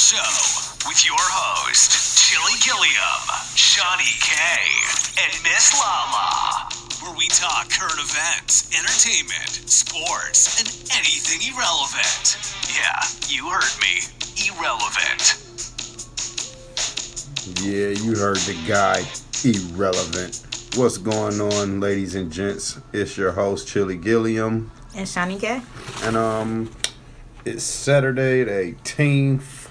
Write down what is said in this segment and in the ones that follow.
show with your host, Chili Gilliam, Shani K, and Miss Lala, where we talk current events, entertainment, sports, and anything irrelevant. Yeah, you heard me. Irrelevant. Yeah, you heard the guy, Irrelevant. What's going on, ladies and gents? It's your host, Chili Gilliam. And Shani K. And, it's Saturday the 18th.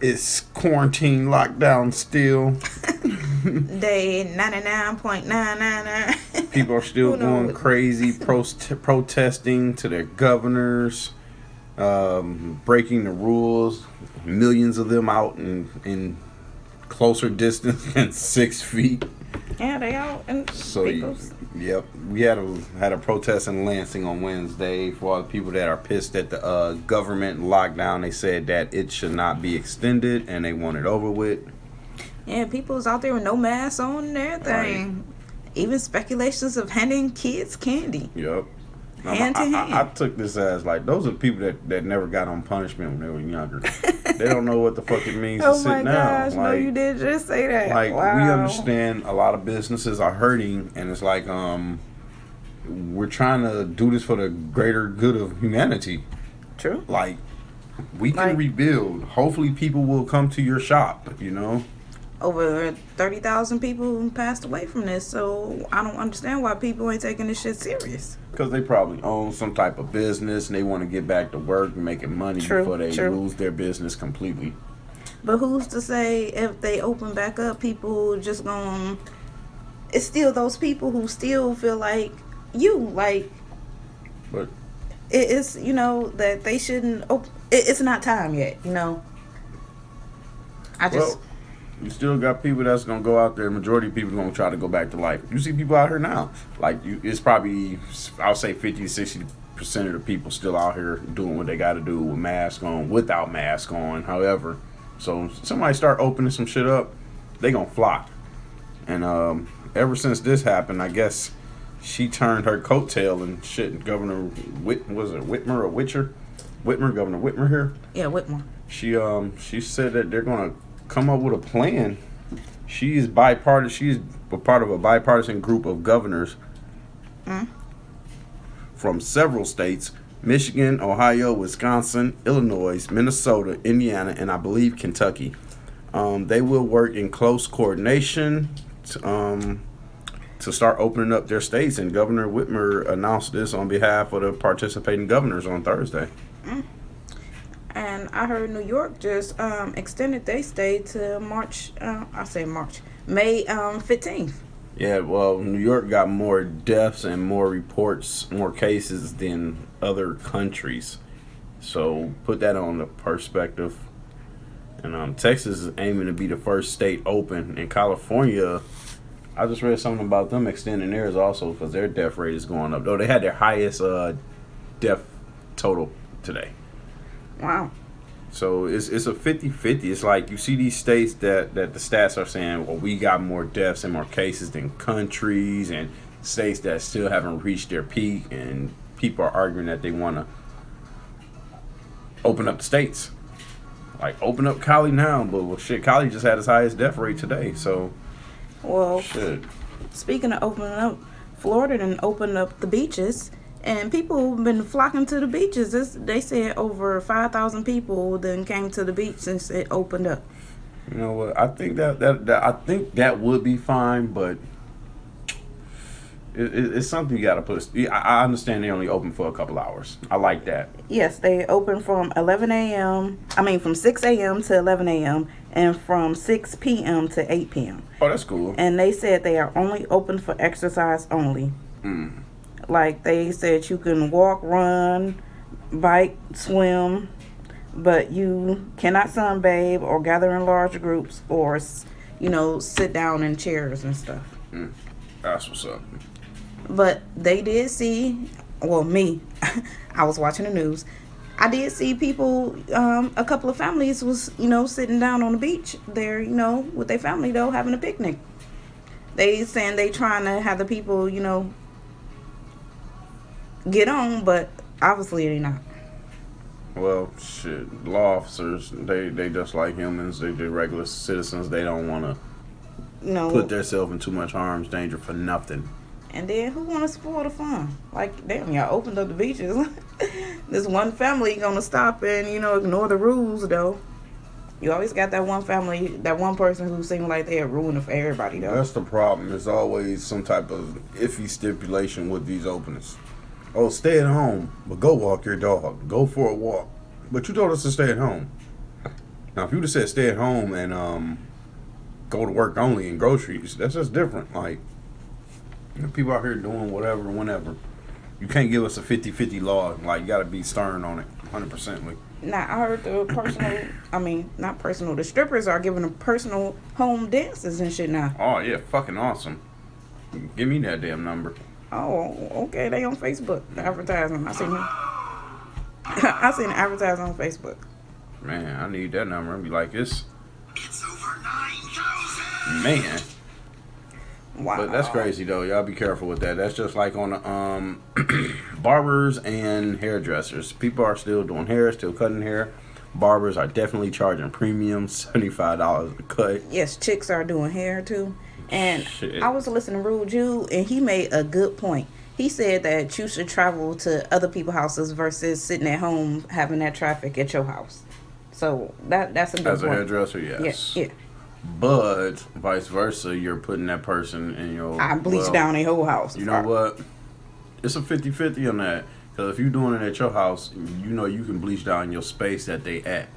It's quarantine lockdown still. Day 99.999. People are still going crazy, protesting to their governors, breaking the rules. Millions of them out in closer distance than 6 feet. Yeah, they out in people's. Yep, we had a protest in Lansing on Wednesday for all the people that are pissed at the government lockdown. They said that it should not be extended and they want it over with. Yeah, people's out there with no masks on and everything. Right. Even speculations of handing kids candy. Yep. Hand to hand. I took this as like those are people that never got on punishment when they were younger. They don't know what the fuck it means to sit down. Oh my gosh, no, you did just say that. Like, wow. We understand a lot of businesses are hurting, and it's like we're trying to do this for the greater good of humanity. True. Like, we can rebuild. Hopefully people will come to your shop, you know? Over 30,000 people passed away from this, so I don't understand why people ain't taking this shit serious. Because they probably own some type of business and they want to get back to work and making money before they lose their business completely. But who's to say if they open back up, people just gonna... It's still those people who still feel like But it's, that they shouldn't... It's not time yet, you still got people that's going to go out there. Majority of people are going to try to go back to life. You see people out here now. It's probably, I'll say 50 to 60% of the people still out here doing what they got to do with mask on, without mask on, however. So somebody start opening some shit up, they going to flock. And ever since this happened, I guess she turned her coattail and shit. Governor Whitmer or Witcher? Governor Whitmer here? Yeah, Whitmer. She said that they're going to come up with a plan. She is bipartisan. She's a part of a bipartisan group of governors from several states: Michigan, Ohio, Wisconsin, Illinois, Minnesota, Indiana, and I believe Kentucky. They will work in close coordination to start opening up their states. And Governor Whitmer announced this on behalf of the participating governors on Thursday. And I heard New York just extended their stay to May 15th. Yeah, well, New York got more deaths and more reports, more cases than other countries. So put that on the perspective. And Texas is aiming to be the first state open. In California, I just read something about them extending theirs also because their death rate is going up. Though they had their highest death total today. Wow. So it's a 50-50. It's like you see these states that the stats are saying, well, we got more deaths and more cases than countries, and states that still haven't reached their peak, and people are arguing that they want to open up the states. Like, open up Cali now, but well, shit, Cali just had its highest death rate today, so... Well, shit. Speaking of opening up, Florida done opened up the beaches. And people have been flocking to the beaches. They said over 5,000 people then came to the beach since it opened up. You know what? I think that would be fine, but it's something you got to put. I understand they only open for a couple hours. I like that. Yes, they open from 11 a.m. From 6 a.m. to 11 a.m. and from 6 p.m. to 8 p.m. Oh, that's cool. And they said they are only open for exercise only. Like they said, you can walk, run, bike, swim, but you cannot sunbathe or gather in large groups or, sit down in chairs and stuff. That's what's up. But they did see, me, I was watching the news. I did see people, a couple of families was, sitting down on the beach there, with their family, though, having a picnic. They saying they trying to have the people, get on, but obviously they're not. Well, shit. Law officers, they just like humans. They regular citizens. They don't want to put themselves in too much harm's danger for nothing. And then who want to spoil the fun? Like, damn, y'all opened up the beaches. This one family gonna stop and ignore the rules though. You always got that one family, that one person who seems like they're ruining it for everybody though. That's the problem. There's always some type of iffy stipulation with these openings. Oh, stay at home, but go walk your dog. Go for a walk. But you told us to stay at home. Now, if you would have said stay at home and go to work only and groceries, that's just different. Like, people out here doing whatever, whenever. You can't give us a 50-50 law. Like, you got to be stern on it, 100%. Now, I heard the strippers are giving them personal home dances and shit now. Oh, yeah, fucking awesome. Give me that damn number. Oh, okay, they on Facebook, the advertising. I seen the advertising on Facebook. Man, I need that number. I'll be like, it's over 9,000. Man. Wow. But that's crazy, though. Y'all be careful with that. That's just like on the barbers and hairdressers. People are still doing hair, still cutting hair. Barbers are definitely charging premiums, $75 a cut. Yes, chicks are doing hair, too. And Shit. I was listening to Rude Jew, and he made a good point. He said that you should travel to other people's houses versus sitting at home having that traffic at your house. So that's a good point. As a hairdresser, yes. Yeah. But vice versa, you're putting that person in your... I bleach down a whole house. You know what? It's a 50-50 on that. Because if you're doing it at your house, you can bleach down your space that they at.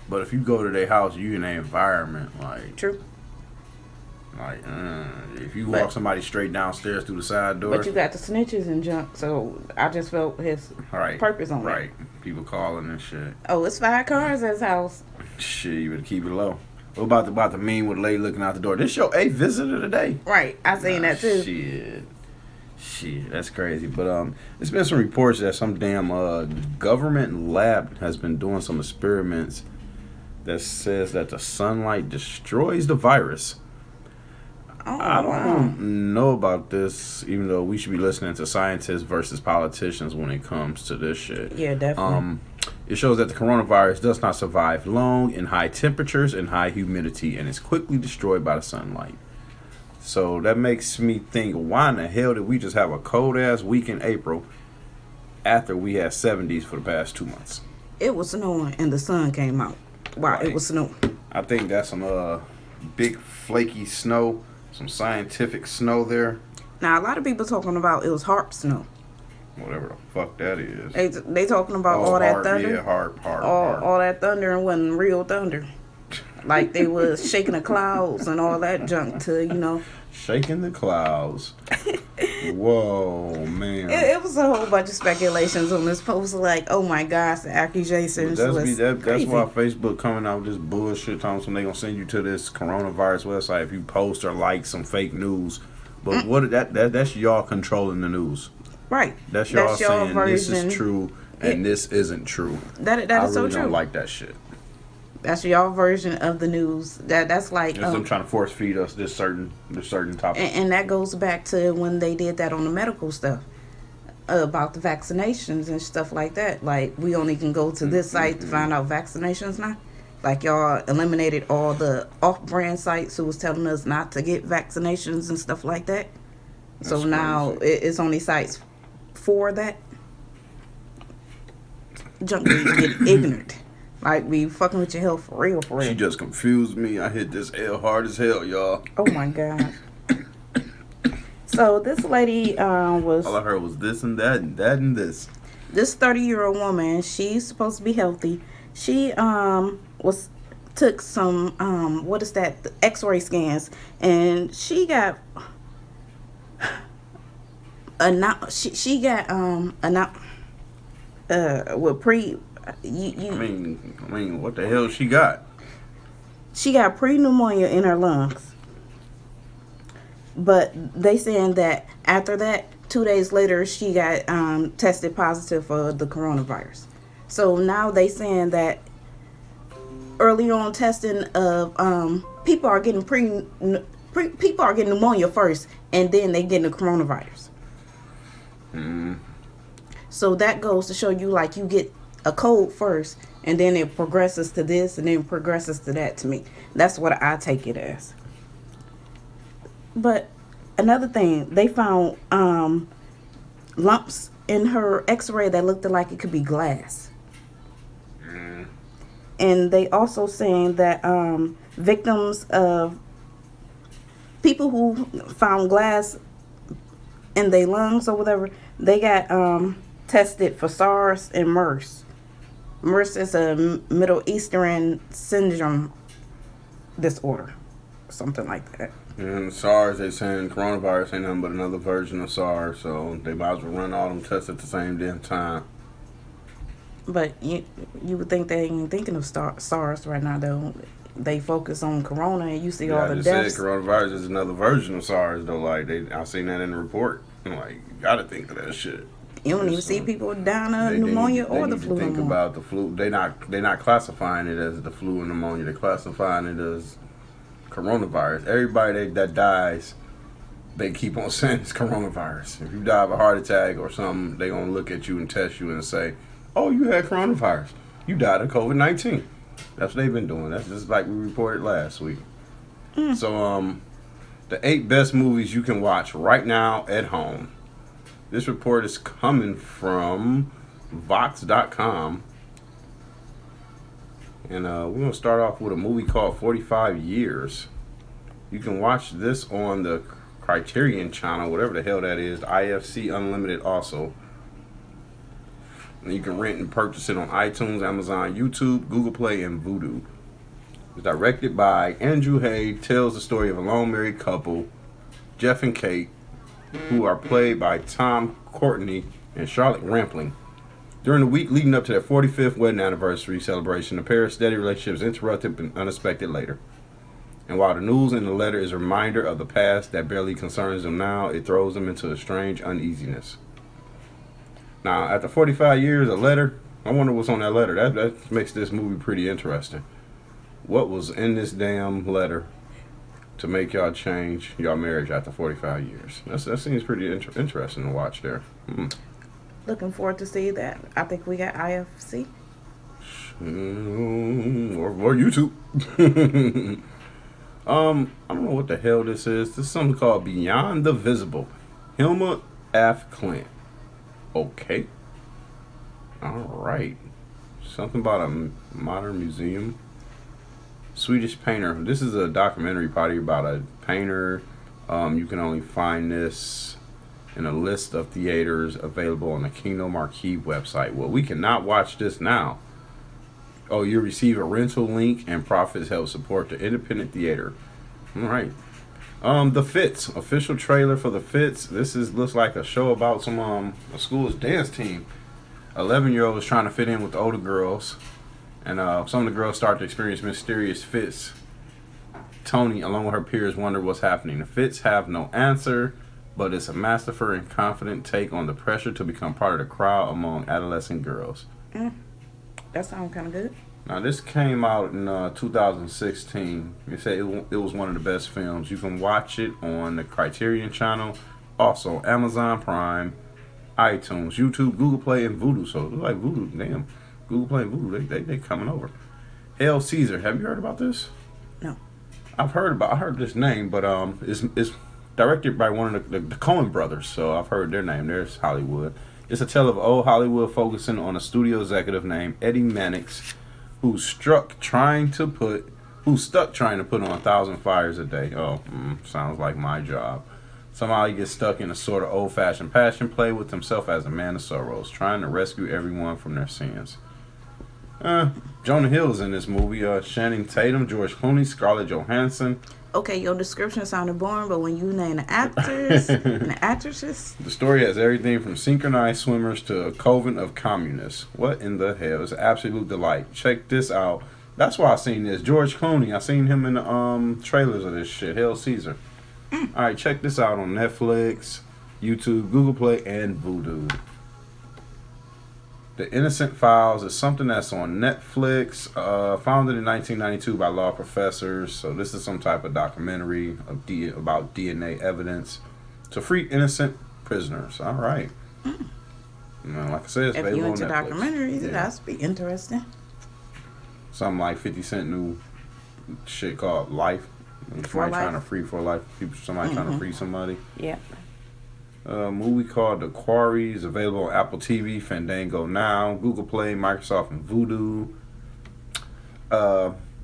But if you go to their house, you in their environment. Like, true. Like, if you walk somebody straight downstairs through the side door... But you got the snitches and junk, so I just felt his purpose on that. Right. People calling and shit. Oh, it's 5 cars at his house. Shit, you better keep it low. What about the meme with a lady looking out the door? This your 8th visitor today? Right. I seen that too. Shit, that's crazy. But there's been some reports that some damn government lab has been doing some experiments that says that the sunlight destroys the virus. Oh, I don't know about this, even though we should be listening to scientists versus politicians when it comes to this shit. Yeah, definitely. It shows that the coronavirus does not survive long in high temperatures and high humidity and is quickly destroyed by the sunlight. So that makes me think, why in the hell did we just have a cold-ass week in April after we had 70s for the past 2 months? It was snowing and the sun came out. Wow, right. It was snowing. I think that's some big flaky snow, some scientific snow there. Now, a lot of people talking about it was HARP snow. Whatever the fuck that is. They talking about all that thunder. Yeah, HARP. All that thunder and wasn't real thunder. Like they was shaking the clouds and all that junk to, Shaking the clouds. Whoa, man. It was a whole bunch of speculations on this post. Like, oh my gosh, the accusations was crazy. That's why Facebook coming out with this bullshit talking something they gonna send you to this coronavirus website if you post or like some fake news. But that's y'all controlling the news. Right. That's y'all saying version. This is true and this isn't true. That is so true. I don't like that shit. That's y'all version of the news. That's like them trying to force feed us this certain topic. And that goes back to when they did that on the medical stuff about the vaccinations and stuff like that. Like we only can go to this site to find out vaccinations now. Like y'all eliminated all the off-brand sites who was telling us not to get vaccinations and stuff like that. That's so now it's only sites for that. Junk you get ignorant. Like, we fucking with your health for real. She just confused me. I hit this L hard as hell, y'all. Oh, my God. So, this lady was... All I heard was this and that and that and this. This 30-year-old woman, she's supposed to be healthy. She took some, the x-ray scans. And she got... I mean, what the hell she got? She got pre-pneumonia in her lungs. But they saying that after that, 2 days later, she got tested positive for the coronavirus. So now they saying that early on testing of people are getting people are getting pneumonia first, and then they getting the coronavirus. So that goes to show you, like, you get a code first, and then it progresses to this, and then progresses to that. To me, that's what I take it as. But another thing, they found lumps in her X-ray that looked like it could be glass. And they also saying that victims of people who found glass in their lungs or whatever, they got tested for SARS and MERS. MERS is a Middle Eastern syndrome disorder, something like that. And SARS, they saying coronavirus ain't nothing but another version of SARS, so they might as well run all them tests at the same damn time. But you would think they ain't thinking of SARS right now, though. They focus on corona, and you see all the I just deaths. said coronavirus is another version of SARS, though. Like, I seen that in the report. I'm like, you gotta think of that shit. You don't even see people dying of pneumonia or the flu. They think about the flu. They not classifying it as the flu and pneumonia. They're classifying it as coronavirus. Everybody that dies, they keep on saying it's coronavirus. If you die of a heart attack or something, they gonna look at you and test you and say, "Oh, you had coronavirus. You died of COVID-19." That's what they've been doing. That's just like we reported last week. So, the 8 best movies you can watch right now at home. This report is coming from Vox.com. And we're going to start off with a movie called 45 Years. You can watch this on the Criterion channel, whatever the hell that is, the IFC Unlimited also. And you can rent and purchase it on iTunes, Amazon, YouTube, Google Play, and Vudu. It's directed by Andrew Hay, tells the story of a long married couple, Jeff and Kate, who are played by Tom Courtenay and Charlotte Rampling. During the week leading up to their 45th wedding anniversary celebration, the pair's steady relationship is interrupted and unexpected later. And while the news in the letter is a reminder of the past that barely concerns them now, it throws them into a strange uneasiness. Now, after 45 years, a letter, I wonder what's on that letter. That makes this movie pretty interesting. What was in this damn letter to make y'all change your marriage after 45 years? That seems pretty interesting to watch there. Looking forward to see that. I think we got IFC. Or YouTube. I don't know what the hell this is. This is something called Beyond the Visible. Hilma F. Clint. Okay. Alright. Something about a modern museum. Swedish painter. This is a documentary probably about a painter. You can only find this in a list of theaters available on the Kingdom Marquee website. Well, we cannot watch this now. Oh, you receive a rental link and profits help support the independent theater. Alright. The Fits. Official trailer for The Fits. This looks like a show about a school's dance team. 11-year-olds trying to fit in with the older girls. And some of the girls start to experience mysterious fits. Tony, along with her peers, wonder what's happening. The fits have no answer, but it's a masterful and confident take on the pressure to become part of the crowd among adolescent girls. That sounds kind of good. Now, this came out in 2016. It said it was one of the best films. You can watch it on the Criterion channel, also Amazon Prime, iTunes, YouTube, Google Play, and Vudu. So it looks like Vudu, damn. Google Play and Vudu, they coming over. Hail Caesar. Have you heard about this? No. I heard this name, but it's directed by one of the Coen brothers, so I've heard their name. There's Hollywood. It's a tale of old Hollywood focusing on a studio executive named Eddie Mannix, who's stuck trying to put on 1,000 fires a day. Oh, sounds like my job. Somehow he gets stuck in a sort of old-fashioned passion play with himself as a man of sorrows, trying to rescue everyone from their sins. Jonah Hill's in this movie. Channing Tatum, George Clooney, Scarlett Johansson. Okay, your description sounded boring, but when you name the actors and the actresses. The story has everything from synchronized swimmers to a coven of communists. What in the hell? It's an absolute delight. Check this out. That's why I seen this. George Clooney. I seen him in the trailers of this shit. Hail Caesar. Alright, check this out on Netflix, YouTube, Google Play, and Vudu. The Innocent Files is something that's on Netflix, founded in 1992 by law professors. So this is some type of documentary about DNA evidence to free innocent prisoners. All right. Like I said, it's If available you on into Netflix. documentaries, Yeah. that's be interesting. Something like 50 Cent new shit called Life. Somebody trying to free for life. Somebody trying to free somebody. Yeah. A movie called The Quarry is available on Apple TV, Fandango Now, Google Play, Microsoft, and Vudu.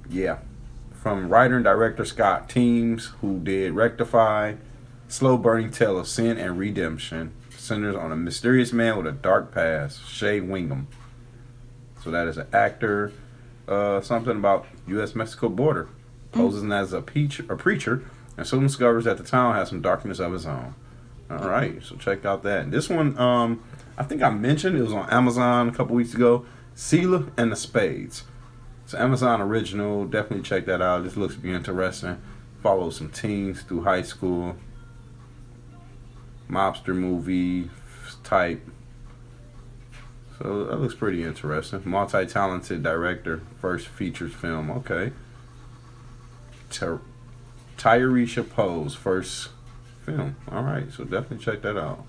Yeah. From writer and director Scott Teems, who did Rectify, slow burning tale of sin and redemption, centers on a mysterious man with a dark past, Shea Wingham. So that is an actor. Something about U.S.-Mexico border. Poses as a preacher, and soon discovers that the town has some darkness of its own. All right, so check out that. This one, I think I mentioned it was on Amazon a couple weeks ago. Seela and the Spades. It's an Amazon original. Definitely check that out. This looks to be interesting. Follows some teens through high school. Mobster movie type. So that looks pretty interesting. Multi-talented director. First features film. Okay. Tyresha Poe's first film. All right, so definitely check that out.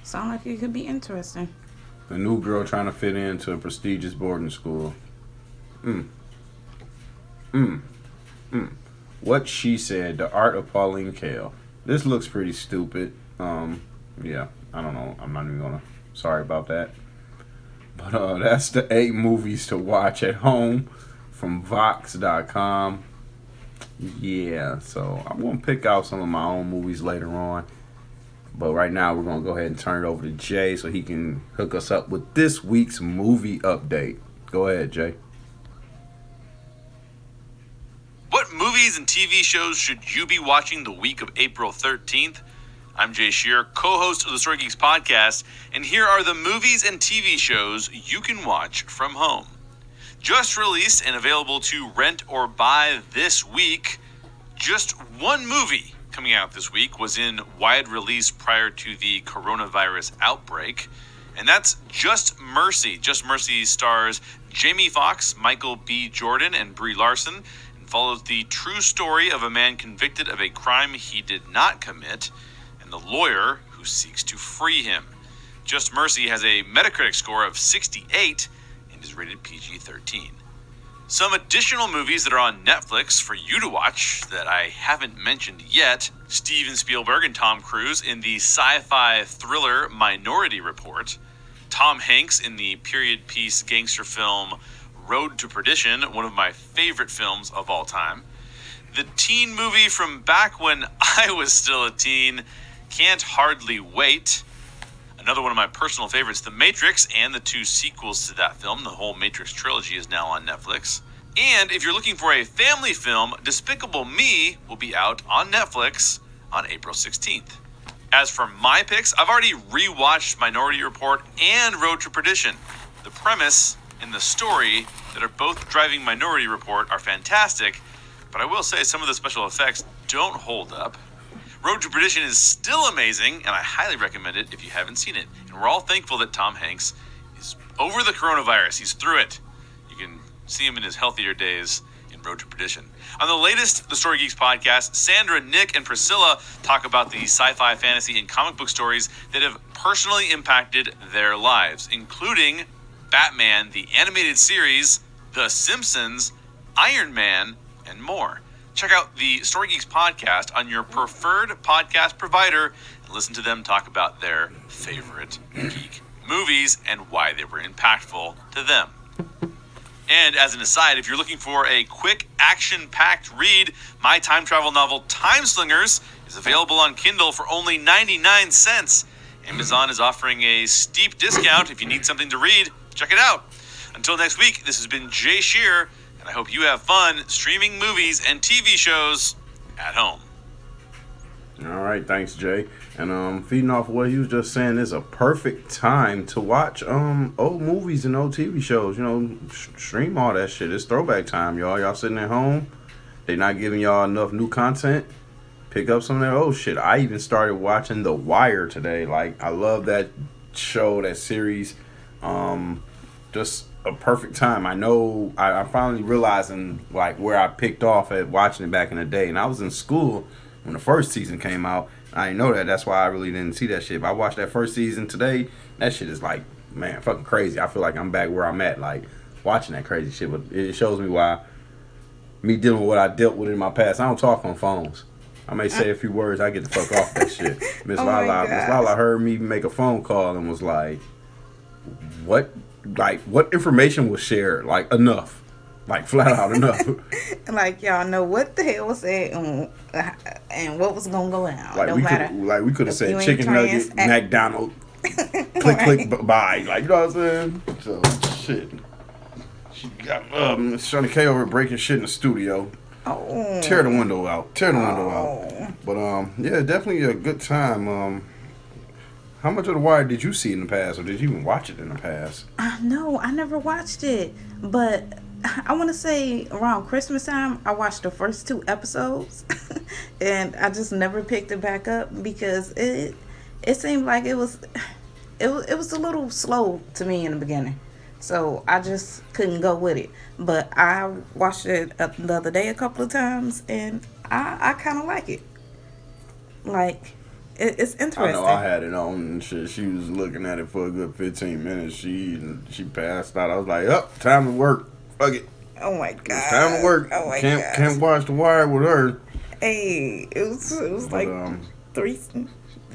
Sound like it could be interesting. A new girl trying to fit into a prestigious boarding school. What She Said, The Art of Pauline Kael. This looks pretty stupid. Yeah, I don't know. I'm not even gonna. Sorry about that. But that's the 8 movies to watch at home from Vox.com. Yeah, so I'm going to pick out some of my own movies later on. But right now, we're going to go ahead and turn it over to Jay so he can hook us up with this week's movie update. Go ahead, Jay. What movies and TV shows should you be watching the week of April 13th? I'm Jay Shear, co-host of the Story Geeks podcast, and here are the movies and TV shows you can watch from home. Just released and available to rent or buy this week, just one movie coming out this week was in wide release prior to the coronavirus outbreak, and that's Just Mercy. Just Mercy stars Jamie Foxx, Michael B. Jordan, and Brie Larson, and follows the true story of a man convicted of a crime he did not commit, and the lawyer who seeks to free him. Just Mercy has a Metacritic score of 68 and is rated PG-13. Some additional movies that are on Netflix for you to watch that I haven't mentioned yet: Steven Spielberg and Tom Cruise in the sci-fi thriller Minority Report, Tom Hanks in the period piece gangster film Road to Perdition, one of my favorite films of all time, the teen movie from back when I was still a teen, Can't Hardly Wait, another one of my personal favorites, The Matrix, and the 2 sequels to that film. The whole Matrix trilogy is now on Netflix. And if you're looking for a family film, Despicable Me will be out on Netflix on April 16th. As for my picks, I've already rewatched Minority Report and Road to Perdition. The premise and the story that are both driving Minority Report are fantastic, but I will say some of the special effects don't hold up. Road to Perdition is still amazing, and I highly recommend it if you haven't seen it. And we're all thankful that Tom Hanks is over the coronavirus. He's through it. You can see him in his healthier days in Road to Perdition. On the latest The Story Geeks podcast, Sandra, Nick, and Priscilla talk about the sci-fi, fantasy, and comic book stories that have personally impacted their lives, including Batman, the animated series, The Simpsons, Iron Man, and more. Check out the Story Geeks podcast on your preferred podcast provider and listen to them talk about their favorite geek movies and why they were impactful to them. And as an aside, if you're looking for a quick, action-packed read, my time travel novel Time Slingers is available on Kindle for only 99 cents. Amazon is offering a steep discount. If you need something to read, check it out. Until next week, this has been Jay Shear, and I hope you have fun streaming movies and TV shows at home. All right, thanks, Jay. And feeding off what he was just saying, is a perfect time to watch old movies and old TV shows. You know, stream all that shit. It's throwback time, y'all. Y'all sitting at home, they not giving y'all enough new content. Pick up some of that old shit. I even started watching The Wire today. Like, I love that show, that series. Just a perfect time. I know I'm finally realizing like where I picked off at watching it back in the day. And I was in school when the first season came out. I didn't know that. That's why I really didn't see that shit. But I watched that first season today. That shit is like man, fucking crazy. I feel like I'm back where I'm at, like watching that crazy shit. But it shows me why me dealing with what I dealt with in my past. I don't talk on phones. I may say a few words. I get the fuck off that shit. Miss Lala heard me make a phone call and was like, "What? Like, what information was shared? Like, enough." Like, flat out enough. Like, y'all know what the hell was said and what was gonna go down. Like, we could have said you ain't chicken nugget, McDonald's, click, bye. Like, you know what I'm saying? So, shit. She got Shani K over breaking shit in the studio. Oh. Tear the window out. But, yeah, definitely a good time. How much of The Wire did you see in the past, or did you even watch it in the past? No, I never watched it, but I want to say around Christmas time, I watched the first 2 episodes, and I just never picked it back up because it seemed like it was a little slow to me in the beginning, so I just couldn't go with it. But I watched it the other day a couple of times, and I kind of like it. Like, it's interesting. I know I had it on and shit. She was looking at it for a good 15 minutes. She passed out. I was like, time to work. Fuck it. Oh my god. It's time to work. Oh my god. Can't watch The Wire with her. Hey, it was like 3.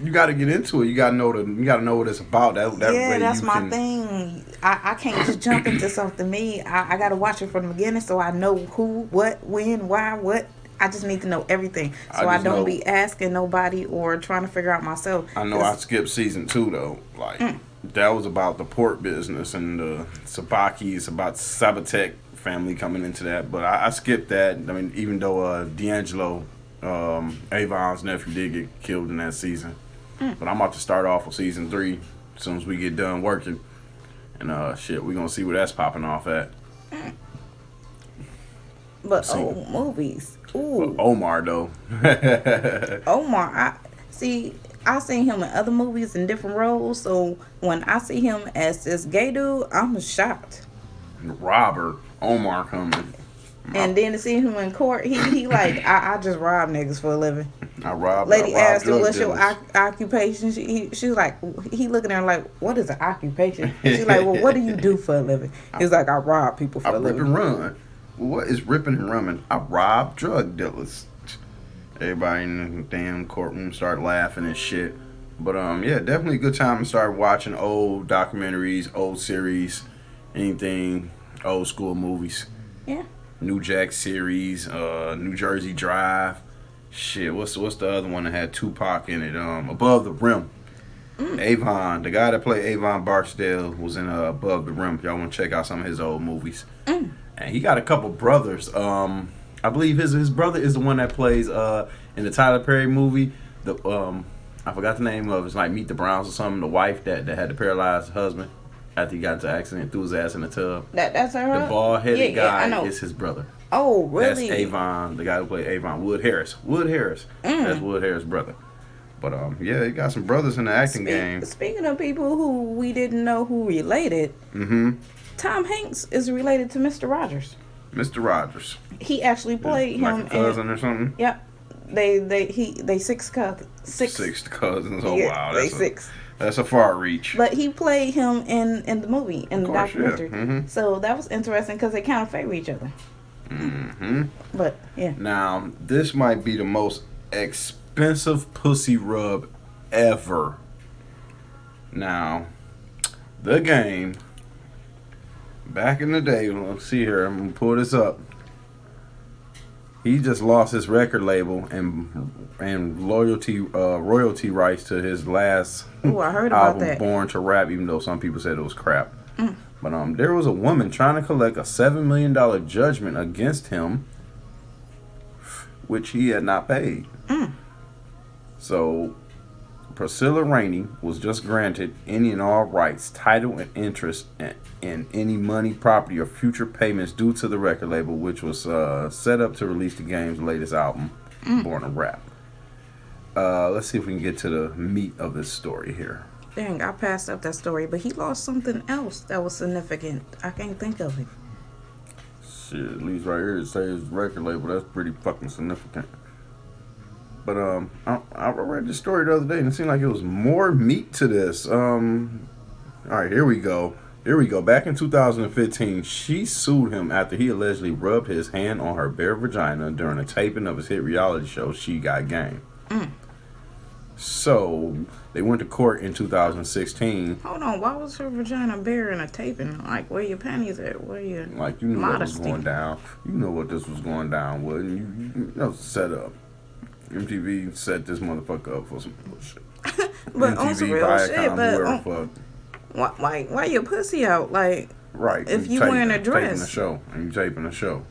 You got to get into it. You got to know what it's about. That yeah, way that's my thing. I can't just jump into something. I got to watch it from the beginning so I know who, what, when, why, what. I just need to know everything, so I don't be asking nobody or trying to figure out myself. I know I skipped season 2 though. Like that was about the pork business and the Sabakis, about Sabatek family coming into that. But I skipped that. I mean, even though D'Angelo, Avon's nephew, did get killed in that season. But I'm about to start off with season 3 as soon as we get done working. And shit, we're gonna see where that's popping off at. But movies. Ooh. But Omar though. Omar, I seen him in other movies in different roles, so when I see him as this gay dude, I'm shocked. Robert Omar coming. And then to see him in court, he like, I just rob niggas for a living. Lady asked him, what's your occupation? She was like, he looking at her like, what is an occupation? She's like, well, what do you do for a living? He's like, I rob people for a living. I rip and run. What is ripping and running? I rob drug dealers. Everybody in the damn courtroom start laughing and shit. But yeah, definitely a good time to start watching old documentaries, old series, anything, old school movies. Yeah. New Jack series, New Jersey Drive. Shit, what's the other one that had Tupac in it? Above the Rim. Avon, the guy that played Avon Barksdale was in Above the Rim. If y'all want to check out some of his old movies. And he got a couple brothers. I believe his brother is the one that plays in the Tyler Perry movie. I forgot the name of it. It's like Meet the Browns or something. The wife that had the paralyzed husband after he got into an accident, threw his ass in the tub. That's her. The bald-headed guy I know. is his brother. Oh, really? That's Avon, the guy who played Avon, Wood Harris. That's Wood Harris' brother. But yeah, he got some brothers in the acting game. Speaking of people who we didn't know who related, Tom Hanks is related to Mr. Rogers. Mr. Rogers. He actually played him. Like a cousin or something? Yep. They 6 cousins. 6 cousins. Oh, yeah, wow. They 6. That's a far reach. But he played him in the movie, in the documentary. Yeah. So that was interesting because they kind of favor each other. But, yeah. Now, this might be the most expensive pussy rub ever. Now, The Game, back in the day, let's see here, I'm going to pull this up. He just lost his record label and royalty rights to his last I heard about album, that. Born to Rap, even though some people said it was crap. But there was a woman trying to collect a $7 million judgment against him, which he had not paid. So Priscilla Rainey was just granted any and all rights, title, and interest in any money, property, or future payments due to the record label, which was set up to release The Game's latest album, Born to Rap. Let's see if we can get to the meat of this story here. Dang, I passed up that story, but he lost something else that was significant. I can't think of it. Shit, at least right here it says record label. That's pretty fucking significant. But I read the story the other day and it seemed like it was more meat to this. All right, here we go. Here we go. Back in 2015, she sued him after he allegedly rubbed his hand on her bare vagina during a taping of his hit reality show, She Got Game. So, they went to court in 2016. Hold on, why was her vagina bare in a taping? Like, where your panties at? Where your Like, you knew modesty? what was going down. You know what this was going down with. You know, set up. MTV set this motherfucker up for some bullshit. But on some real Viacom, shit, but whoever fuck. why your pussy out? Like, Right. if you wearing a dress. Taping the show. And you taping the show.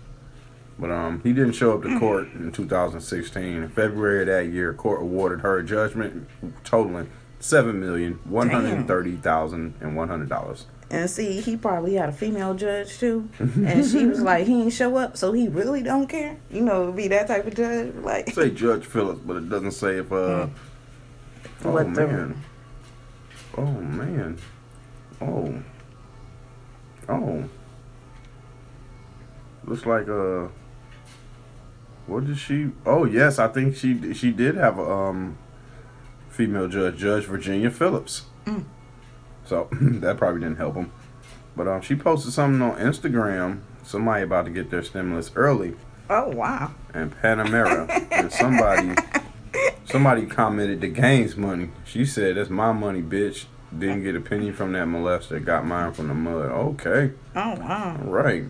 But he didn't show up to court in 2016. In February of that year, court awarded her a judgment totaling $7,130,100. And see, he probably had a female judge too, and she was like, he ain't show up, so he really don't care. You know, it'd be that type of judge. Like, Say Judge Phillips, but it doesn't say if What the- man. Oh man. Oh. Looks like what did she? Oh yes, I think she did have a female judge, Judge Virginia Phillips. So that probably didn't help him. But she posted something on Instagram. Somebody about to get their stimulus early, oh wow, and Panamera, and somebody commented the game's money. She said, "That's my money, bitch. Didn't get a penny from that molester. Got mine from the mud." Okay, oh wow. all right.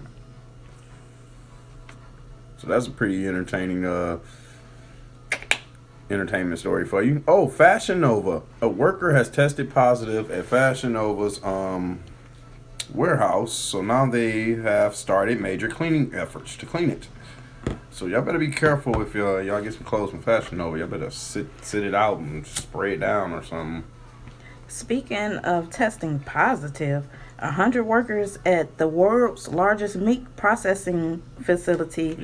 So that's a pretty entertaining entertainment story for you. Oh, Fashion Nova. A worker has tested positive at Fashion Nova's warehouse. So now they have started major cleaning efforts to clean it. So y'all better be careful if y'all get some clothes from Fashion Nova. Y'all better sit it out and spray it down or something. Speaking of testing positive, 100 workers at the world's largest meat processing facility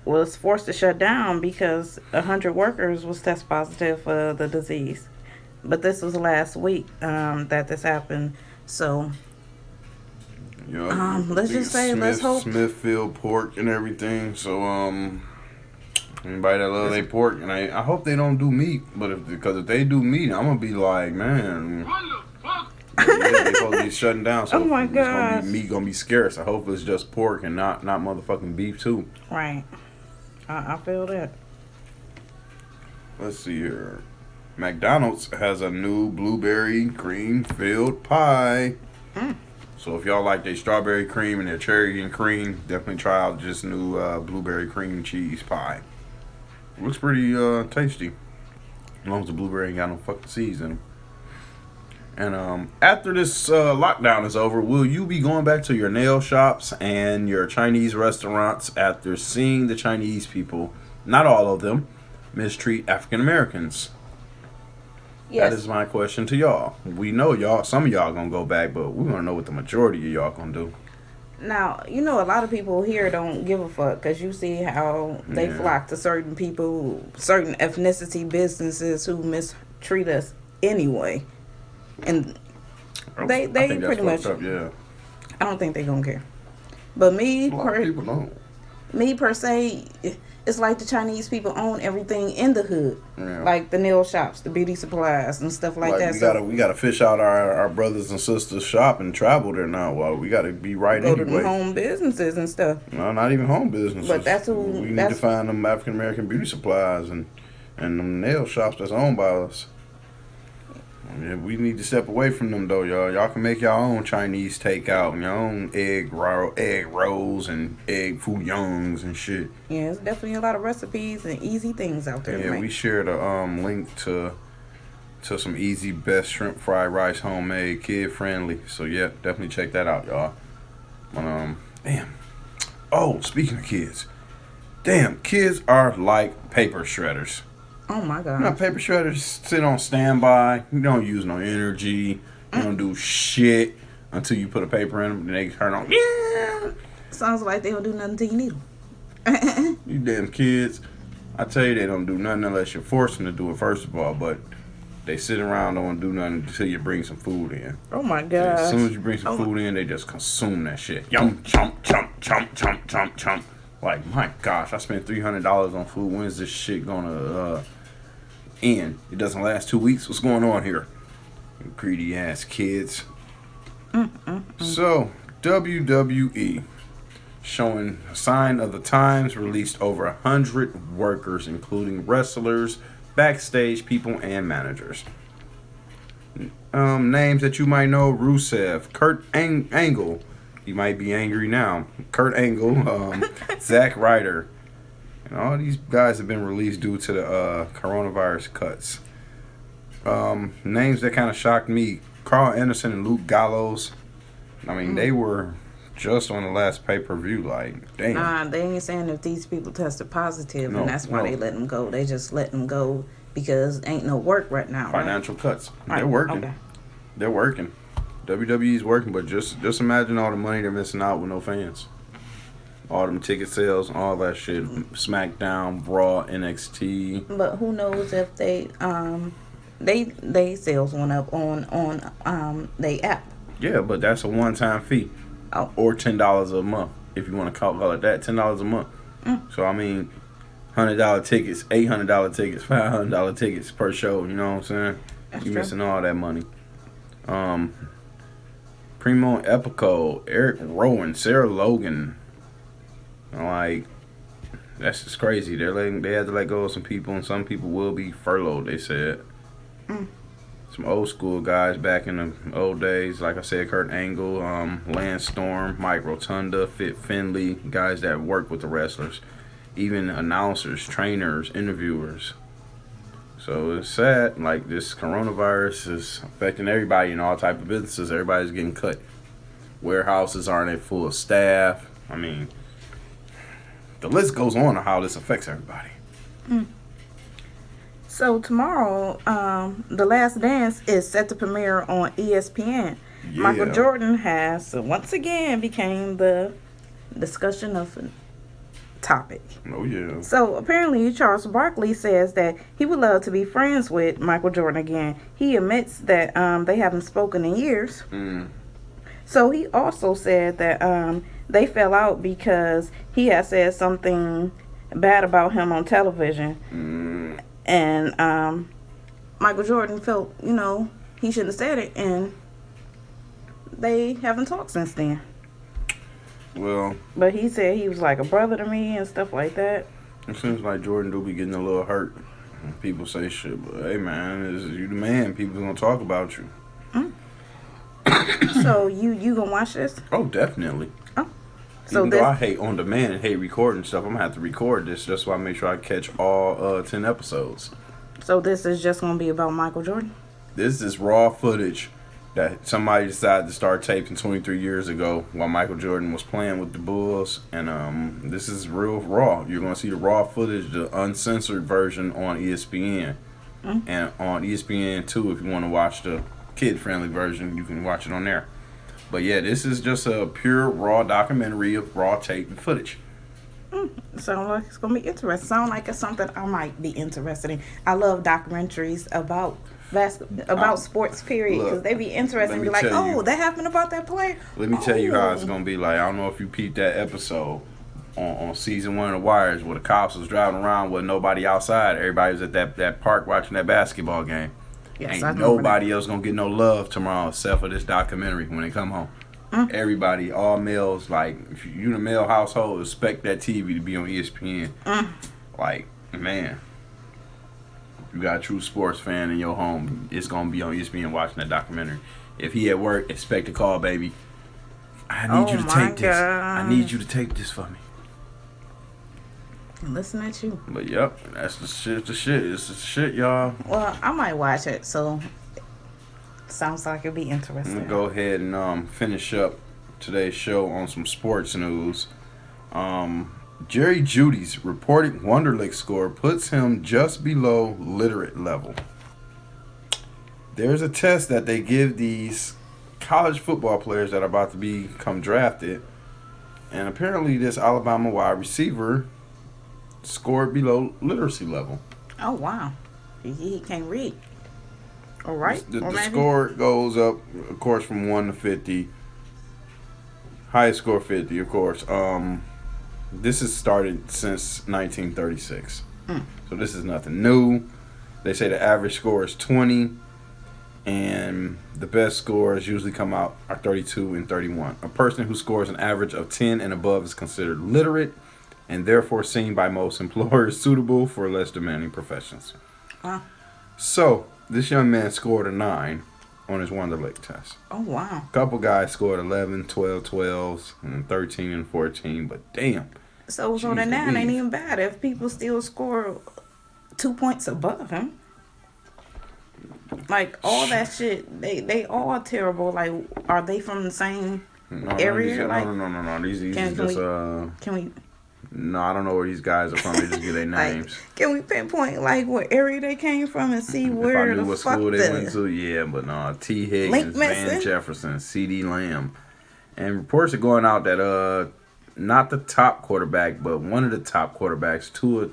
was forced to shut down because 100 workers was test positive for the disease. But this was last week that this happened. So let's just say, let's hope Smithfield pork and everything. So anybody that love their pork, and I hope they don't do meat. But because if they do meat, I'm gonna be like, man. Yeah, they supposed to be shutting down. So oh my god, meat gonna be scarce. I hope it's just pork and not motherfucking beef too. Right. I feel that. Let's see here. McDonald's has a new blueberry cream filled pie. So if y'all like their strawberry cream and their cherry and cream, definitely try out this new blueberry cream cheese pie. Looks pretty tasty. As long as the blueberry ain't got no fucking seeds in them. And after this lockdown is over, will you be going back to your nail shops and your Chinese restaurants after seeing the Chinese people, not all of them, mistreat African Americans? Yes. That is my question to y'all. We know some of y'all gonna go back, but we wanna know what the majority of y'all gonna do. Now, you know, a lot of people here don't give a fuck because you see how they flock to certain people, certain ethnicity businesses who mistreat us anyway. And they pretty much up, yeah. I don't think they gonna care. But me, A lot of people don't. Me per se, it's like the Chinese people own everything in the hood, like the nail shops, the beauty supplies, and stuff like that. We gotta fish out our brothers and sisters' shop and travel there now. Well, we gotta be right go anyway. to the home businesses and stuff. No, not even home businesses. But that's who we need to find them African American beauty supplies and them nail shops that's owned by us. Yeah, we need to step away from them though, y'all. Y'all can make your own Chinese takeout and your own egg rolls and egg fooyoungs and shit. Yeah, there's definitely a lot of recipes and easy things out there. Yeah, we shared a link to some easy best shrimp fried rice, homemade, kid friendly. So yeah, definitely check that out, y'all. Damn. Oh, speaking of kids, damn, kids are like paper shredders. Oh my god. You know, paper shredders sit on standby. You don't use no energy. You don't do shit until you put a paper in them and they turn on. Yeah. Sounds like they don't do nothing till you need them. You damn kids. I tell you, they don't do nothing unless you're forcing them to do it, first of all. But they sit around, don't do nothing until you bring some food in. Oh my god. As soon as you bring some food in, they just consume that shit. Yum, chomp, chomp, chomp, chomp, chomp, chomp. Like, my gosh, I spent $300 on food. When's this shit gonna end? It doesn't last 2 weeks. What's going on here? You greedy ass kids. So, WWE showing a sign of the times, released over 100 workers, including wrestlers, backstage people, and managers. Names that you might know: Rusev, Kurt Angle. He might be angry now. Kurt Angle, Zack Ryder. And all these guys have been released due to the coronavirus cuts. Names that kind of shocked me: Carl Anderson and Luke Gallows. I mean, they were just on the last pay-per-view. Like, damn. Nah, they ain't saying if these people tested positive, and that's why they let them go. They just let them go because ain't no work right now. Financial cuts. They're working. Okay. They're working. WWE's working, but just imagine all the money they're missing out with no fans. All them ticket sales, all that shit. SmackDown, Raw, NXT. But who knows if they sales went up on they app. Yeah, but that's a one-time fee. Oh. Or $10 a month, if you want to call it that. $10 a month. So, I mean, $100 tickets, $800 tickets, $500 tickets per show. You know what I'm saying? You're missing all that money. Primo Epico, Eric Rowan, Sarah Logan. Like, that's just crazy. They had to let go of some people, and some people will be furloughed, they said. Some old school guys back in the old days, like I said, Kurt Angle, Lance Storm, Mike Rotunda, Fit Finley, guys that work with the wrestlers, even announcers, trainers, interviewers. So it's sad. Like, this coronavirus is affecting everybody in all type of businesses. Everybody's getting cut. Warehouses aren't at full staff. I mean, the list goes on how this affects everybody. So tomorrow, The Last Dance is set to premiere on ESPN. Yeah. Michael Jordan has once again became the discussion of topic. Oh yeah. So apparently Charles Barkley says that he would love to be friends with Michael Jordan again. He admits that they haven't spoken in years. So he also said that they fell out because he had said something bad about him on television. And Michael Jordan felt, he shouldn't have said it, and they haven't talked since then. Well, but he said he was like a brother to me and stuff like that. It seems like Jordan do be getting a little hurt when people say shit, but hey man, you the man. People gonna talk about you. So you gonna watch this? Oh, definitely. Oh, so even though I hate on demand and hate recording stuff, I'm gonna have to record this just so I make sure I catch all 10 episodes. So this is just gonna be about Michael Jordan? This is raw footage that somebody decided to start taping 23 years ago while Michael Jordan was playing with the Bulls, and this is real raw. You're gonna see the raw footage, the uncensored version on ESPN, and on ESPN2 if you want to watch the kid-friendly version, you can watch it on there. But yeah, this is just a pure raw documentary of raw tape and footage. Sounds like it's gonna be interesting. Sounds like it's something I might be interested in. I love documentaries about sports, period, because they be interesting. Be like, that happened about that player. Let me tell you how it's gonna be like. I don't know if you peeped that episode on season 1 of The Wires where the cops was driving around with nobody outside. Everybody was at that park watching that basketball game. Yes, ain't nobody else gonna get no love tomorrow except for this documentary when they come home. Everybody, all males, like if you in a male household, expect that TV to be on ESPN. Like, man, if you got a true sports fan in your home, it's gonna be on ESPN watching that documentary. If he at work, expect a call, baby. I need you to tape this. I need you to tape this for me. Listen at you. But yep, that's the shit. It's the shit, y'all. Well, I might watch it, so sounds like it'd be interesting. I'm gonna go ahead and finish up today's show on some sports news. Jerry Judy's reported Wonderlic score puts him just below literate level. There's a test that they give these college football players that are about to become drafted, and apparently this Alabama wide receiver scored below literacy level. Oh wow, he can't read. All right, the score goes up, of course, from 1 to 50. Highest score 50, of course. This has started since 1936, so this is nothing new. They say the average score is 20. And the best scores usually come out are 32 and 31. A person who scores an average of 10 and above is considered literate and therefore seen by most employers suitable for less demanding professions. Wow. So, this young man scored a 9 on his Wonderlic test. Oh, wow. A couple guys scored 11, 12, 12s, and 13 and 14, but damn. So the 9 ain't even bad if people still score 2 points above him. Like, all that shit, they all terrible. Like, are they from the same area? No. These just, can we... No, I don't know where these guys are from. They just get their names. Like, can we pinpoint, like, what area they came from and see where if I knew the what fuck school they went to, yeah, but no. T. Higgins, Van Jefferson, C.D. Lamb. And reports are going out that, not the top quarterback, but one of the top quarterbacks, Tua.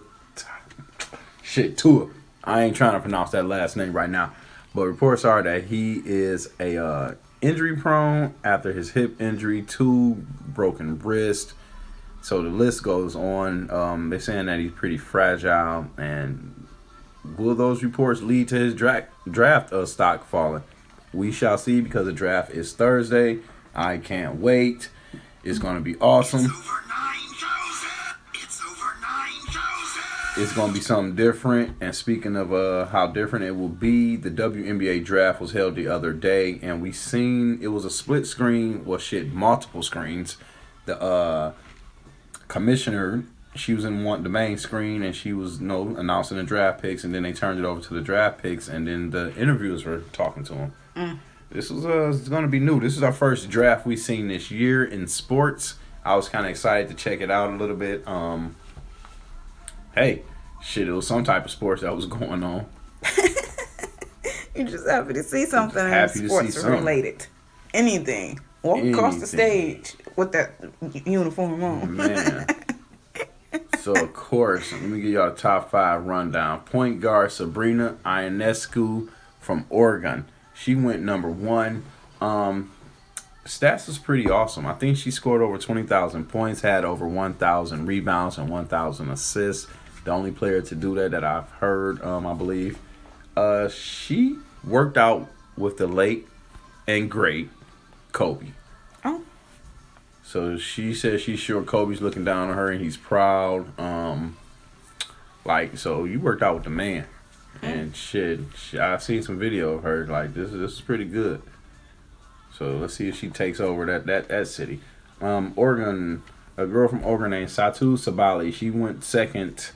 I ain't trying to pronounce that last name right now. But reports are that he is a injury prone after his hip injury, 2 broken wrists. So the list goes on. They're saying that he's pretty fragile. And will those reports lead to his draft stock falling? We shall see, because the draft is Thursday. I can't wait. It's going to be awesome. It's going to be something different. And speaking of how different it will be, the WNBA draft was held the other day, and we seen it was a split screen. Well, multiple screens. The commissioner, she was in the main screen, and she was announcing the draft picks, and then they turned it over to the draft picks, and then the interviewers were talking to them. This was it's going to be new. This is our first draft we've seen this year in sports. I was kind of excited to check it out a little bit. Hey, it was some type of sports that was going on. You're just happy to see something sports related. Anything. Walk across the stage with that uniform on. Man. So, of course, let me give y'all a top 5 rundown. Point guard Sabrina Ionescu from Oregon. She went number 1. Stats was pretty awesome. I think she scored over 20,000 points, had over 1,000 rebounds and 1,000 assists. The only player to do that I've heard, I believe. She worked out with the late and great Kobe. Oh. So she says she's sure Kobe's looking down on her and he's proud. So you worked out with the man. And I've seen some video of her. Like, this is pretty good. So let's see if she takes over that city. Oregon, a girl from Oregon named Satu Sabali. She went second,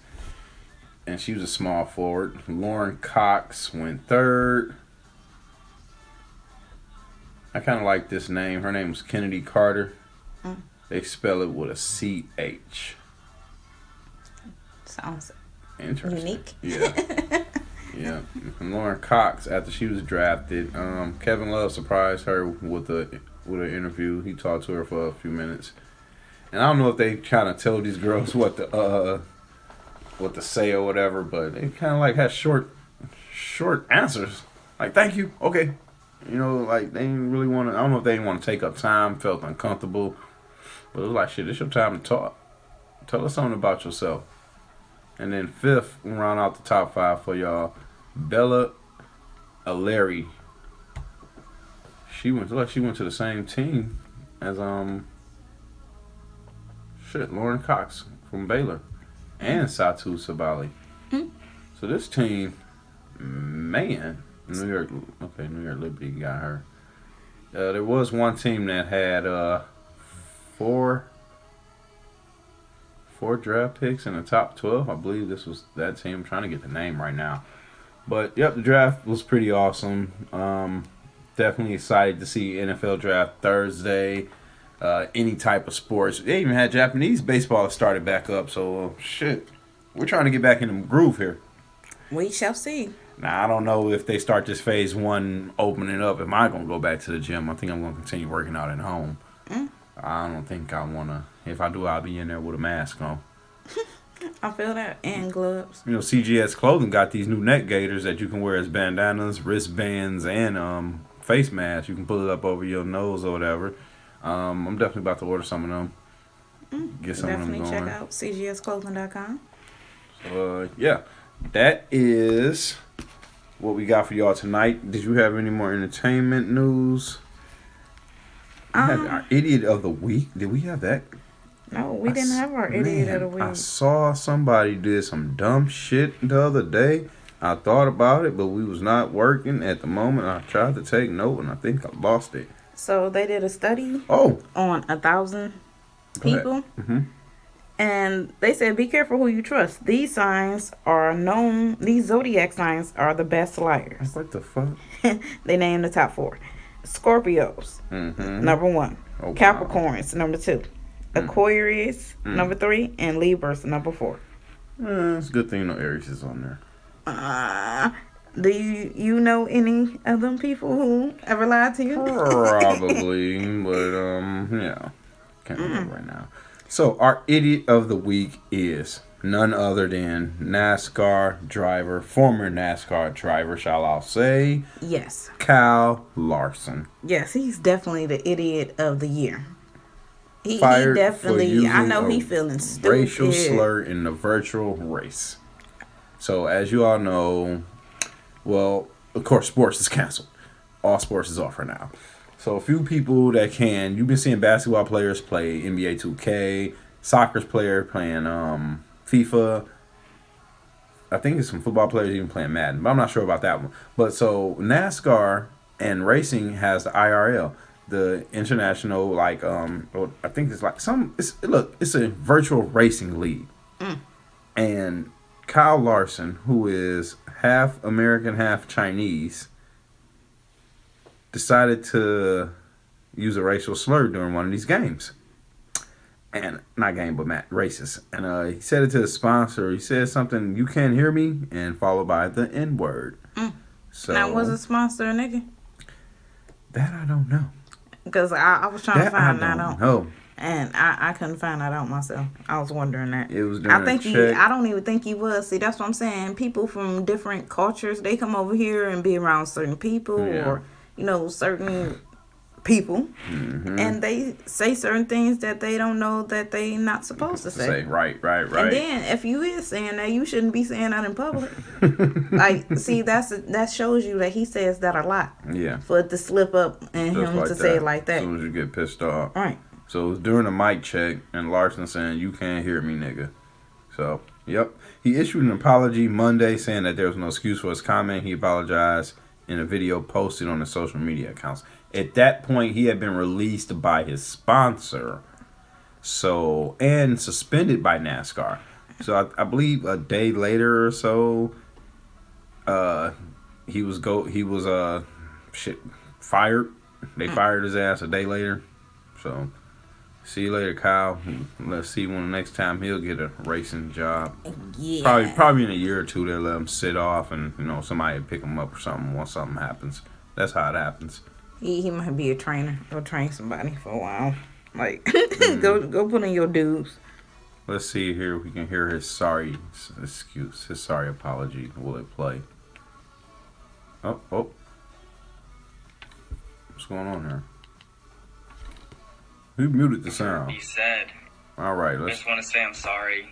and she was a small forward. Lauren Cox went third. I kind of like this name. Her name was Kennedy Carter. They spell it with a CH. Sounds interesting. Unique. Yeah. Yeah. And Lauren Cox, after she was drafted, Kevin Love surprised her with an interview. He talked to her for a few minutes. And I don't know if they kind of tell these girls what to say or whatever, but they kind of like had short answers. Like, thank you. Okay. Like, they didn't really want to, I don't know if they didn't want to take up time, felt uncomfortable. But it was like, shit, it's your time to talk. Tell us something about yourself. And then 5th, we'll round out the top 5 for y'all. Bella Aleri. She went to the same team as Lauren Cox from Baylor and Satu Sabali. So this team, man, New York Liberty got her. There was one team that had 4 draft picks in the top 12. I believe this was that team. I'm trying to get the name right now. But, yep, the draft was pretty awesome. Definitely excited to see NFL draft Thursday. Any type of sports. They even had Japanese baseball started back up. So, we're trying to get back in the groove here. We shall see. Now, I don't know if they start this phase 1 opening up. Am I going to go back to the gym? I think I'm going to continue working out at home. I don't think I want to. If I do, I'll be in there with a mask on. I feel that. And gloves. CGS Clothing got these new neck gaiters that you can wear as bandanas, wristbands, and face masks. You can pull it up over your nose or whatever. I'm definitely about to order some of them. Get some of them going. Definitely check out cgsclothing.com. So, yeah. That is what we got for y'all tonight. Did you have any more entertainment news? We had our idiot of the week. Did we have that? No, we didn't have our idiot of the week. I saw somebody did some dumb shit the other day. I thought about it, but we was not working at the moment. I tried to take note, and I think I lost it. So they did a study on 1,000 people. Mm-hmm. And they said, be careful who you trust. These signs are known, these zodiac signs are the best liars. What the fuck? They named the top 4. Scorpios, number 1. Oh, Capricorns, number 2. Aquarius, number 3. And Libras, number 4. It's a good thing no Aries is on there. Do you know any of them people who ever lied to you? Probably, but yeah. Can't remember right now. So, our idiot of the week is none other than NASCAR driver, former NASCAR driver, shall I say? Yes. Kyle Larson. Yes, he's definitely the idiot of the year. He Fired definitely, for I know using he a feeling stupid. racial slur in the virtual race. So, as you all know, well, of course, sports is canceled. All sports is off right now. So a few people that can, you've been seeing basketball players play NBA 2K, soccer player playing FIFA. I think it's some football players even playing Madden, but I'm not sure about that one. But so NASCAR and racing has the IRL, the international, like I think it's like it's a virtual racing league. And Kyle Larson, who is half American, half Chinese, decided to use a racial slur during one of these games. And not game, but races. And he said it to his sponsor. He said something, "You can't hear me," and followed by the N-word. So now, was the sponsor a nigga? That I don't know. Because I was trying to find that out. No. And I couldn't find that out myself. I was wondering that. It was during I don't even think he was. See, that's what I'm saying. People from different cultures, they come over here and be around certain people or, certain people. And they say certain things that they don't know that they not supposed to say. Right. And then if you is saying that, you shouldn't be saying that in public. See, that shows you that he says that a lot. Yeah. For it to slip up and Just him like to that. say it like that. As soon as you get pissed off. Right. So it was during a mic check, and Larson saying, "You can't hear me, nigga." So, yep. He issued an apology Monday saying that there was no excuse for his comment. He apologized in a video posted on his social media accounts. At that point, he had been released by his sponsor, and suspended by NASCAR. So I believe a day later or so, he was fired. They fired his ass a day later. So, see you later, Kyle. Let's see when the next time he'll get a racing job. Yeah. Probably in a year or two they'll let him sit off, and somebody will pick him up or something once something happens. That's how it happens. He might be a trainer. Go train somebody for a while. Like, go put in your dues. Let's see here if we can hear his sorry excuse, his sorry apology. Will it play? Oh. What's going on here? Who muted the sound? Be said. All right, I just want to say I'm sorry.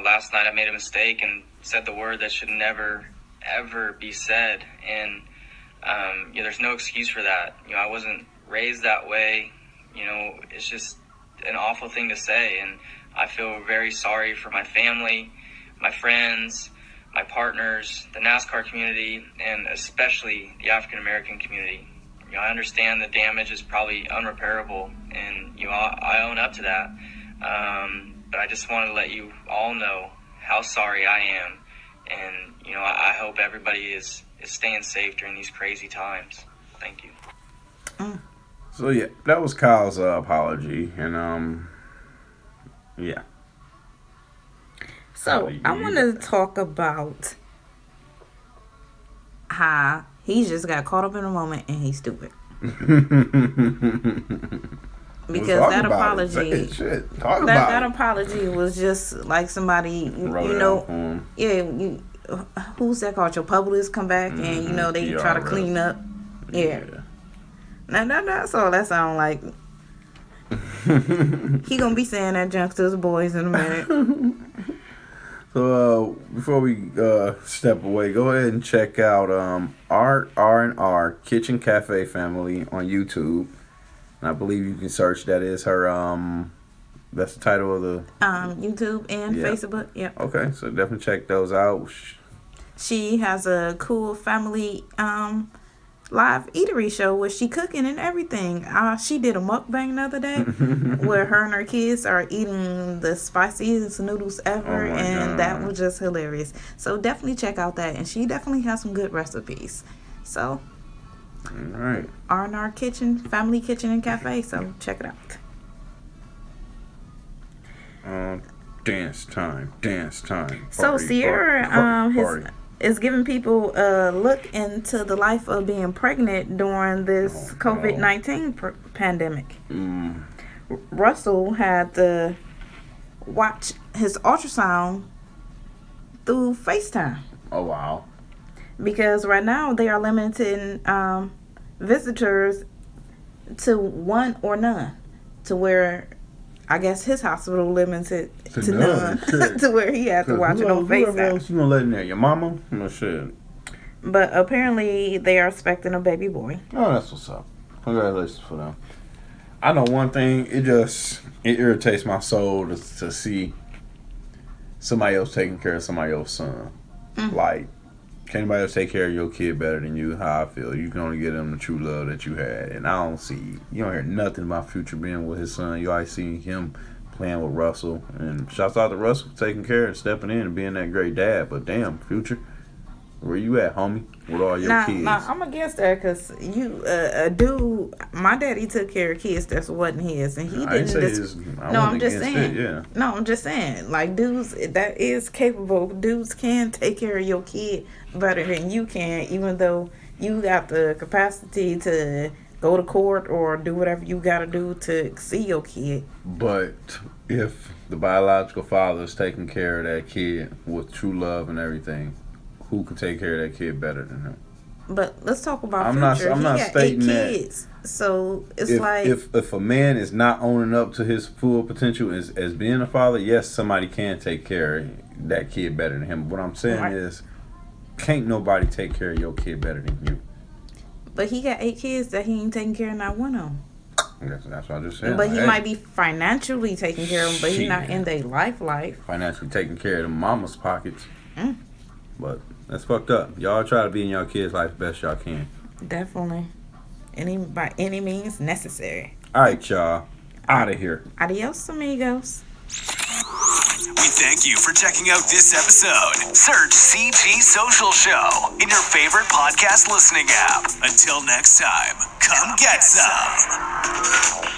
Last night I made a mistake and said the word that should never, ever be said. And, there's no excuse for that. I wasn't raised that way. It's just an awful thing to say. And I feel very sorry for my family, my friends, my partners, the NASCAR community, and especially the African American community. I understand the damage is probably unrepairable, and I own up to that. But I just wanted to let you all know how sorry I am, and I hope everybody is staying safe during these crazy times. Thank you. So yeah, that was Kyle's apology, and yeah. So I want to talk about how he just got caught up in a moment and he's stupid. Because that apology, that apology was just like somebody, who's that called? Your publicist come back and they try to clean up. Yeah. Now that's all that sound like. He gonna be saying that junk to his boys in a minute. So before we step away, go ahead and check out R&R Kitchen Cafe Family on YouTube. And I believe you can search. That is her. That's the title of the YouTube and Facebook. Yep. Okay, so definitely check those out. She has a cool family live eatery show where she cooking and everything. She did a mukbang the other day where her and her kids are eating the spiciest noodles ever, and that was just hilarious. So definitely check out that, and she definitely has some good recipes. So, all right, R&R Kitchen, Family Kitchen and Cafe. So check it out. Dance time. So Sierra is giving people a look into the life of being pregnant during this COVID-19 pandemic. Russell had to watch his ultrasound through FaceTime. Oh, wow. Because right now they are limiting visitors to one or none, to where I guess his hospital limited to none to where he had to watch it on FaceTime. Whoever else you gonna let in there? Your mama? No shit. But apparently they are expecting a baby boy. Oh, that's what's up. Congratulations for them. I know one thing. It irritates my soul to see somebody else taking care of somebody else's son. Like, can't nobody else take care of your kid better than you? How I feel. You can only give them the true love that you had. And I don't see, you don't hear nothing about Future being with his son. You always see him playing with Russell. And shouts out to Russell for taking care and stepping in and being that great dad. But damn, Future, where you at, homie? With all your kids? Nah, I'm against that because a dude, my daddy took care of kids that wasn't his, and he didn't. I'm just saying. No, I'm just saying. Like, dudes that is capable, dudes can take care of your kid better than you can, even though you got the capacity to go to court or do whatever you got to do to see your kid. But if the biological father is taking care of that kid with true love and everything, who can take care of that kid better than him? But let's talk about I'm Future. not He got stating 8 kids, so it's if a man is not owning up to his full potential as being a father, yes, somebody can take care of that kid better than him. What I'm saying is, can't nobody take care of your kid better than you. But he got 8 kids that he ain't taking care of not one of them. That's what I just said. But he might be financially taking care of them, but he's not in their life. Financially taking care of the mama's pockets. But that's fucked up. Y'all try to be in your kids' life best y'all can. Definitely. By any means necessary. All right, y'all. Out of here. Adios, amigos. We thank you for checking out this episode. Search CG Social Show in your favorite podcast listening app. Until next time, come get some.